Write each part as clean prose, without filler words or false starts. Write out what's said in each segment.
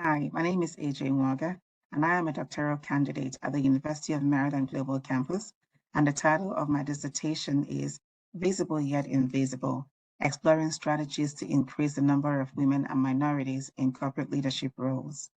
Hi, my name is AJ Waga, and I am a doctoral candidate at the University of Maryland Global Campus, and the title of my dissertation is Visible Yet Invisible: Exploring Strategies to Increase the Number of Women and Minorities in Corporate Leadership Roles.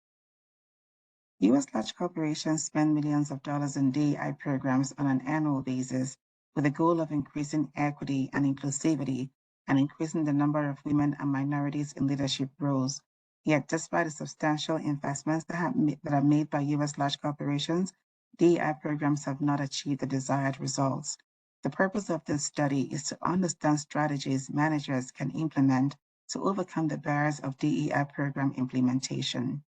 U.S. large corporations spend millions of dollars in DEI programs on an annual basis with the goal of increasing equity and inclusivity and increasing the number of women and minorities in leadership roles. Yet, despite the substantial investments that are made by U.S. large corporations, DEI programs have not achieved the desired results. The purpose of this study is to understand strategies managers can implement to overcome the barriers of DEI program implementation.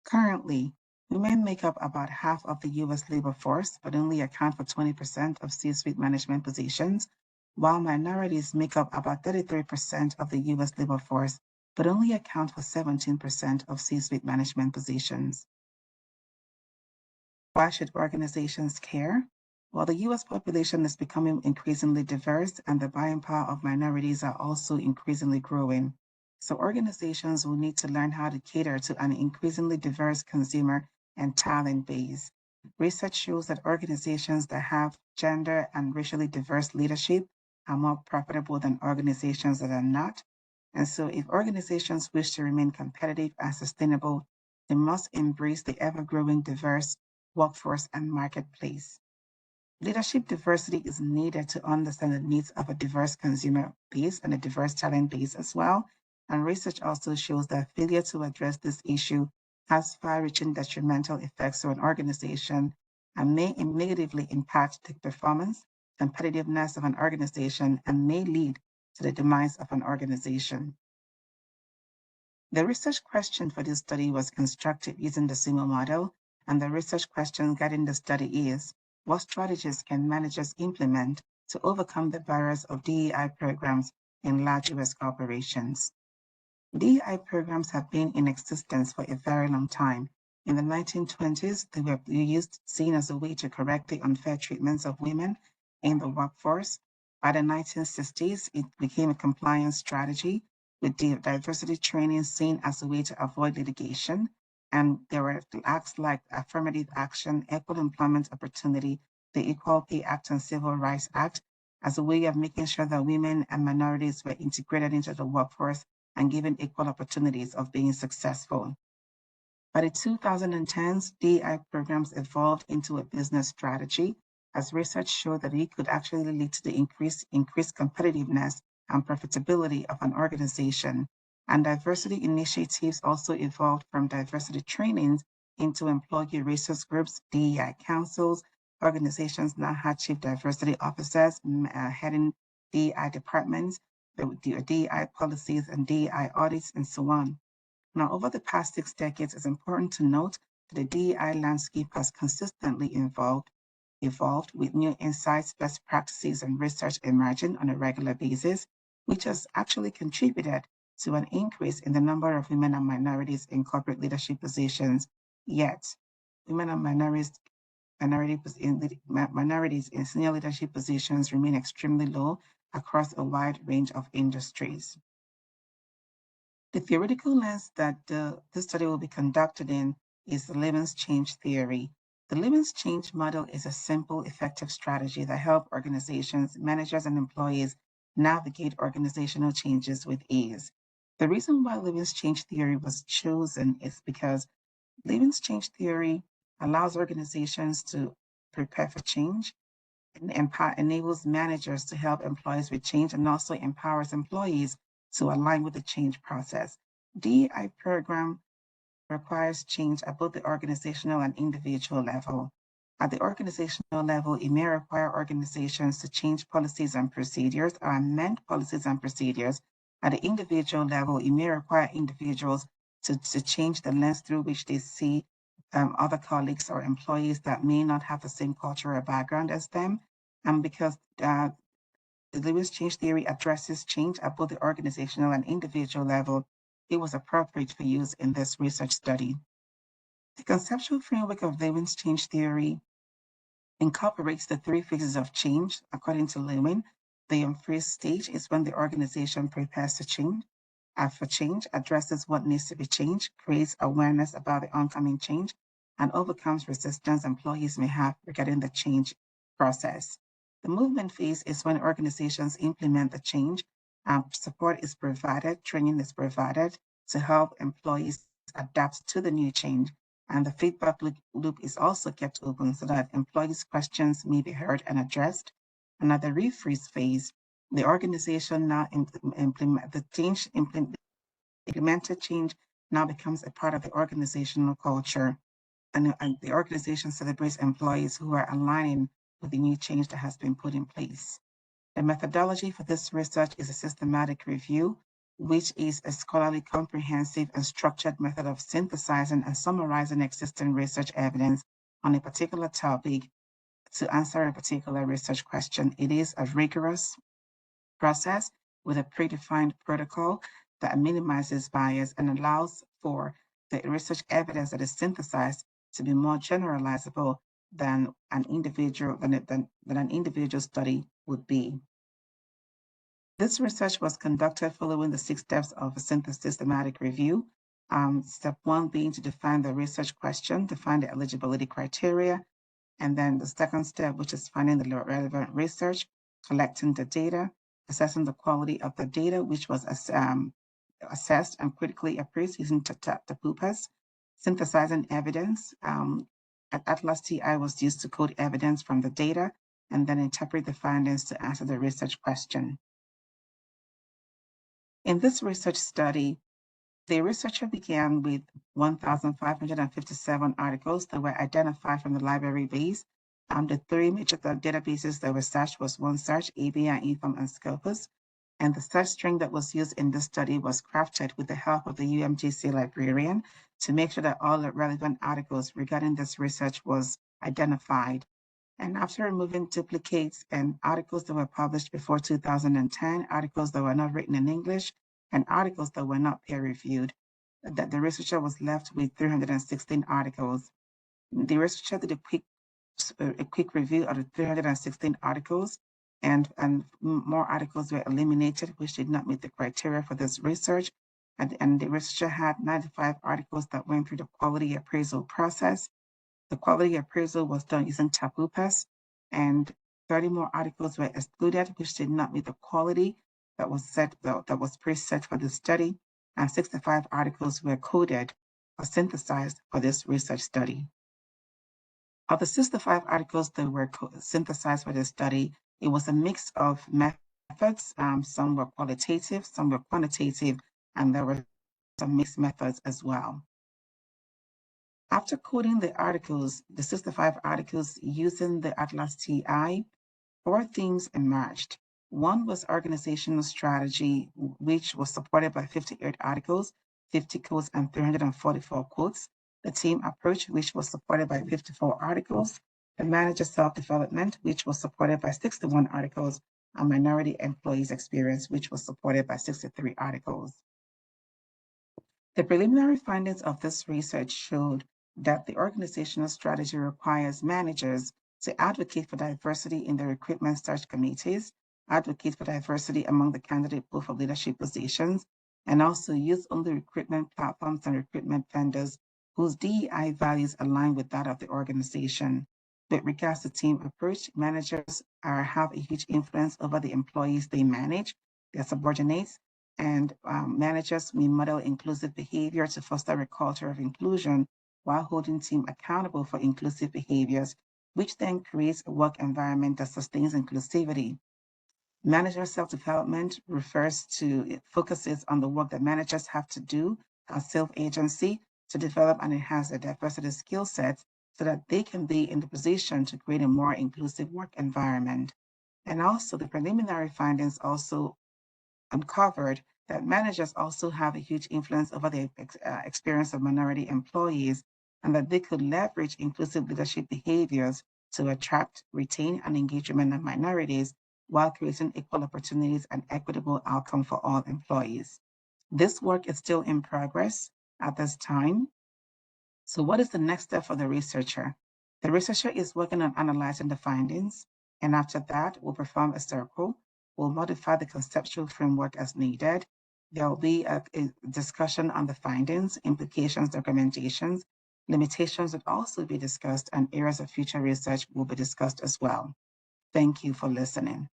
Currently, women make up about half of the U.S. labor force, but only account for 20% of C-suite management positions, while minorities make up about 33% of the U.S. labor force, but only account for 17% of C-suite management positions. Why should organizations care? Well, the U.S. population is becoming increasingly diverse, and the buying power of minorities are also increasingly growing. So organizations will need to learn how to cater to an increasingly diverse consumer and talent base. Research shows that organizations that have gender and racially diverse leadership are more profitable than organizations that are not. And so if organizations wish to remain competitive and sustainable, they must embrace the ever-growing diverse workforce and marketplace. Leadership diversity is needed to understand the needs of a diverse consumer base and a diverse talent base as well. And research also shows that failure to address this issue has far-reaching detrimental effects on an organization and may negatively impact the performance, competitiveness of an organization, and may lead to the demise of an organization. The research question for this study was constructed using the SIMO model, and the research question guiding the study is, what strategies can managers implement to overcome the barriers of DEI programs in large US corporations? DEI programs have been in existence for a very long time. In the 1920s, they were seen as a way to correct the unfair treatments of women in the workforce. By the 1960s, it became a compliance strategy, with diversity training seen as a way to avoid litigation. And there were acts like affirmative action, equal employment opportunity, the Equal Pay Act, and Civil Rights Act as a way of making sure that women and minorities were integrated into the workforce and given equal opportunities of being successful. By the 2010s, DEI programs evolved into a business strategy, as research showed that it could actually lead to the increased competitiveness and profitability of an organization. And diversity initiatives also evolved from diversity trainings into employee resource groups, DEI councils. Organizations now had chief diversity officers heading DEI departments, the DEI policies and DEI audits, and so on. Now, over the past 6 decades, it's important to note that the DEI landscape has consistently evolved with new insights, best practices, and research emerging on a regular basis, which has actually contributed to an increase in the number of women and minorities in corporate leadership positions. Yet, women and minorities in senior leadership positions remain extremely low across a wide range of industries. The theoretical lens that this study will be conducted in is the Levins change theory. The Levins change model is a simple, effective strategy that helps organizations, managers, and employees navigate organizational changes with ease. The reason why Levins change theory was chosen is because Levins change theory allows organizations to prepare for change, and enables managers to help employees with change, and also empowers employees to align with the change process. DEI program requires change at both the organizational and individual level. At the organizational level, it may require organizations to change policies and procedures or amend policies and procedures. At the individual level, it may require individuals to change the lens through which they see other colleagues or employees that may not have the same cultural background as them. And because the Lewis change theory addresses change at both the organizational and individual level, it was appropriate for use in this research study. The conceptual framework of Lewin's change theory incorporates the 3 phases of change. According to Lewin, the first stage is when the organization prepares to change. for change, addresses what needs to be changed, creates awareness about the oncoming change, and overcomes resistance employees may have regarding the change process. The movement phase is when organizations implement the change. Support is provided, training is provided to help employees adapt to the new change. And the feedback loop is also kept open so that employees' questions may be heard and addressed. And at the refreeze phase, the organization now implement the change, implemented change now becomes a part of the organizational culture. And the organization celebrates employees who are aligning with the new change that has been put in place. The methodology for this research is a systematic review, which is a scholarly, comprehensive, and structured method of synthesizing and summarizing existing research evidence on a particular topic to answer a particular research question. It is a rigorous process with a predefined protocol that minimizes bias and allows for the research evidence that is synthesized to be more generalizable than an individual study would be. This research was conducted following the 6 steps of a systematic review. Step 1 being to define the research question, define the eligibility criteria, and then the second step, which is finding the relevant research, collecting the data, assessing the quality of the data, which was assessed and critically appraised using TAPUPAS, synthesizing evidence. Atlas TI was used to code evidence from the data and then interpret the findings to answer the research question. In this research study, the researcher began with 1,557 articles that were identified from the library base. The 3 major databases that were searched was OneSearch, ABI, Inform, and Scopus. And the search string that was used in this study was crafted with the help of the UMGC librarian to make sure that all the relevant articles regarding this research was identified. And after removing duplicates and articles that were published before 2010, articles that were not written in English, and articles that were not peer-reviewed, that the researcher was left with 316 articles. The researcher did a quick review of the 316 articles, and more articles were eliminated, which did not meet the criteria for this research. And the researcher had 95 articles that went through the quality appraisal process. The quality appraisal was done using TAPUPAS, and 30 more articles were excluded, which did not meet the quality that was preset for the study, and 65 articles were coded or synthesized for this research study. Of the 65 articles that were synthesized for this study, it was a mix of methods. Some were qualitative, some were quantitative, and there were some mixed methods as well. After coding the articles, the 65 articles using the Atlas TI, 4 themes emerged. One was organizational strategy, which was supported by 58 articles, 50 codes, and 344 quotes. The team approach, which was supported by 54 articles. The manager self-development, which was supported by 61 articles, and minority employees experience, which was supported by 63 articles. The preliminary findings of this research showed that the organizational strategy requires managers to advocate for diversity in the recruitment search committees, advocate for diversity among the candidate pool for leadership positions, and also use only recruitment platforms and recruitment vendors whose DEI values align with that of the organization. With regards to team approach, managers have a huge influence over the employees they manage, their subordinates, and managers may model inclusive behavior to foster a culture of inclusion while holding team accountable for inclusive behaviors, which then creates a work environment that sustains inclusivity. Manager self-development focuses on the work that managers have to do as self-agency to develop and enhance their diversity skill sets so that they can be in the position to create a more inclusive work environment. And also the preliminary findings also uncovered that managers also have a huge influence over the experience of minority employees, and that they could leverage inclusive leadership behaviors to attract, retain, and engage women and minorities while creating equal opportunities and equitable outcome for all employees. This work is still in progress at this time. So what is the next step for the researcher? The researcher is working on analyzing the findings, and after that, we'll perform a circle. We'll modify the conceptual framework as needed. There will be a discussion on the findings, implications, recommendations, limitations would also be discussed, and areas of future research will be discussed as well. Thank you for listening.